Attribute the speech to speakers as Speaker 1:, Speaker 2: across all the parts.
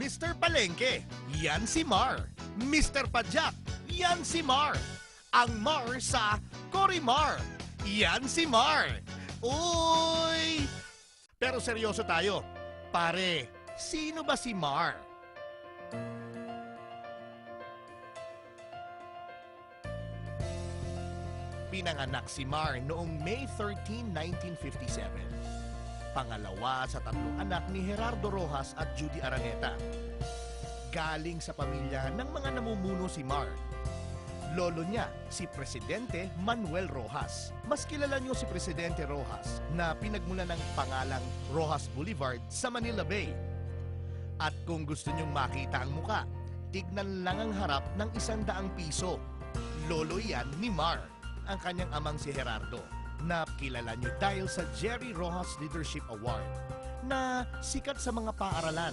Speaker 1: Mr. Palengke, yan si Mar. Mr. Padyak, yan si Mar. Ang Mar sa Corimar, yan si Mar. Uy! Pero seryoso tayo. Pare, sino ba si Mar? Pinanganak si Mar noong May 13, 1957. Pangalawa sa tatlong anak ni Gerardo Rojas at Judy Araneta. Galing sa pamilya ng mga namumuno si Mar. Lolo niya, si Presidente Manuel Rojas. Mas kilala niyo si Presidente Rojas na pinagmula ng pangalang Rojas Boulevard sa Manila Bay. At kung gusto niyong makita ang muka, tignan lang ang harap ng 100 piso. Lolo yan ni Mar, ang kanyang amang si Gerardo, na kilala niyo dahil sa Jerry Rojas Leadership Award na sikat sa mga paaralan.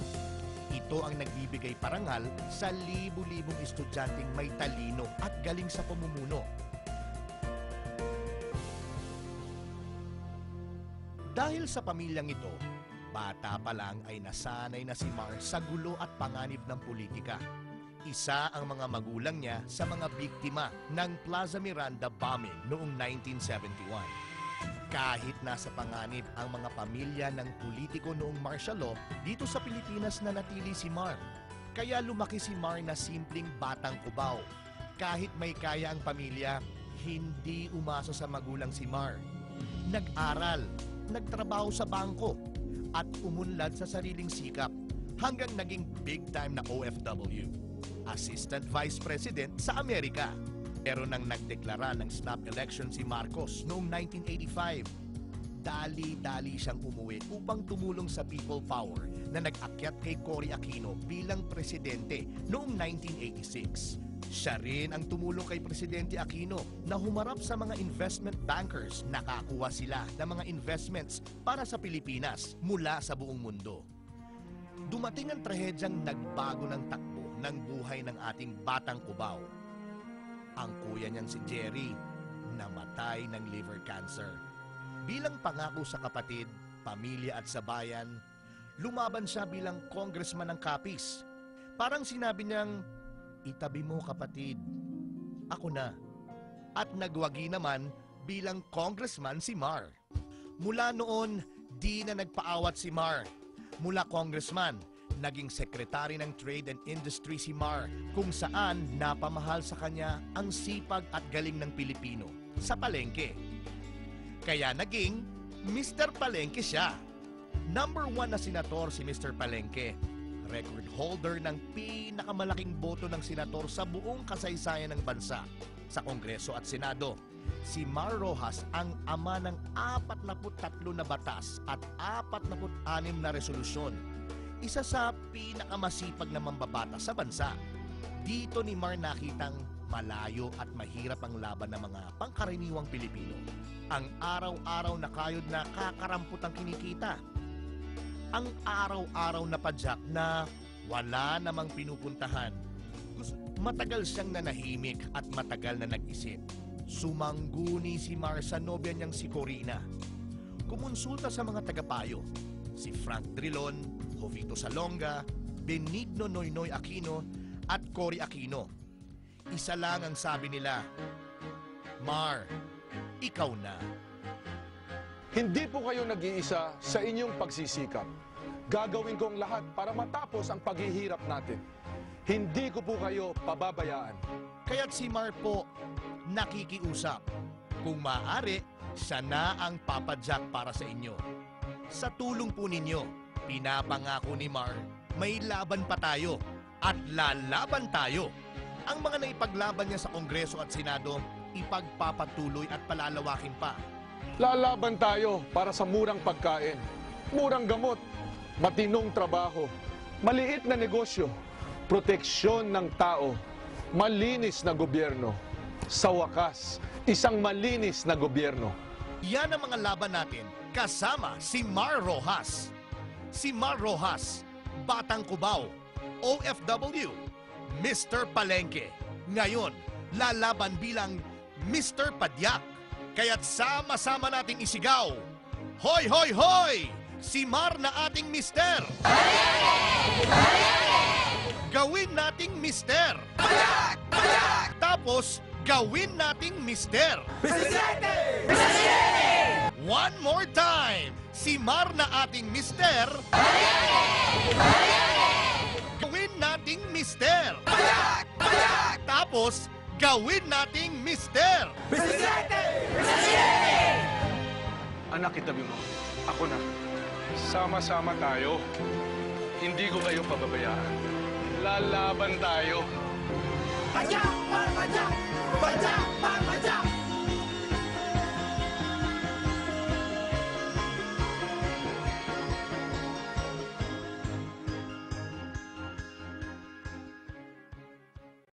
Speaker 1: Ito ang nagbibigay parangal sa libu-libong estudyanteng may talino at galing sa pamumuno. Dahil sa pamilyang ito, bata pa lang ay nasanay na si Mar sa gulo at panganib ng politika. Isa ang mga magulang niya sa mga biktima ng Plaza Miranda bombing noong 1971. Kahit nasa panganib ang mga pamilya ng politiko noong martial law, dito sa Pilipinas nanatili si Mar. Kaya lumaki si Mar na simpleng batang kubaw. Kahit may kaya ang pamilya, hindi umasa sa magulang si Mar. Nag-aral, nagtrabaho sa bangko, at umunlad sa sariling sikap hanggang naging big-time na OFW. Assistant Vice President sa Amerika. Pero nang nagdeklara ng snap election si Marcos noong 1985, dali-dali siyang umuwi upang tumulong sa people power na nag-akyat kay Cory Aquino bilang presidente noong 1986. Siya rin ang tumulong kay Presidente Aquino na humarap sa mga investment bankers. Nakakuha sila ng mga investments para sa Pilipinas mula sa buong mundo. Dumating ang trahedyang nagbago ng takbo ng buhay ng ating batang kubaw. Ang kuya niyan si Jerry, namatay ng liver cancer. Bilang pangako sa kapatid, pamilya at sa bayan, lumaban siya bilang congressman ng Capiz. Parang sinabi niyang, itabi mo kapatid, ako na. At nagwagi naman bilang congressman si Mar. Mula noon, di na nagpaawat si Mar. Mula congressman, naging sekretary ng Trade and Industry si Mar, kung saan napamahal sa kanya ang sipag at galing ng Pilipino sa palengke. Kaya naging Mr. Palengke siya. Number 1 na senator si Mr. Palengke. Record holder ng pinakamalaking boto ng senator sa buong kasaysayan ng bansa sa Kongreso at Senado. Si Mar Rojas ang ama ng 43 na batas at 46 na resolusyon. Isa sa pinakamasipag na mambabata sa bansa. Dito ni Mar nakitang malayo at mahirap ang laban ng mga pangkaraniwang Pilipino. Ang araw-araw na kayod na kakarampot ang kinikita. Ang araw-araw na padyak na wala namang pinupuntahan. Matagal siyang nanahimik at matagal na nag-isip. Sumangguni si Mar sa nobya niyang si Corina. Kumonsulta sa mga tagapayo. Si Frank Drilon, Jovito Salonga, Benigno Noynoy Aquino at Cory Aquino. Isa lang ang sabi nila, Mar, ikaw na.
Speaker 2: Hindi po kayo nag-iisa sa inyong pagsisikap. Gagawin ko ang lahat para matapos ang paghihirap natin. Hindi ko po kayo pababayaan.
Speaker 1: Kaya't si Mar po nakikiusap. Kung maaari, siya na ang papadyak para sa inyo. Sa tulong po ninyo, pinapangako ni Mar, may laban pa tayo at lalaban tayo. Ang mga naipaglaban niya sa Kongreso at Senado, ipagpapatuloy at palalawakin pa.
Speaker 2: Lalaban tayo para sa murang pagkain, murang gamot, matinong trabaho, maliit na negosyo, proteksyon ng tao, malinis na gobyerno. Sa wakas, isang malinis na gobyerno.
Speaker 1: Yan ang mga laban natin kasama si Mar Rojas. Si Mar Rojas, Batang Cubao, OFW, Mr. Palengke. Ngayon, lalaban bilang Mr. Padyak. Kaya't sama-sama nating isigaw, hoy, hoy, hoy! Si Mar na ating mister! Palengke! Palengke! nating mister. Tapos, gawin nating mister. One more time. Si Mar na ating mister. Gawin nating mister. Tapos, gawin nating mister.
Speaker 2: Anak, itabi mo. Ako na. Sama-sama tayo. Hindi ko kayo pababayaan. Lalaban tayo.
Speaker 3: Badyak! Badyak! Badyak!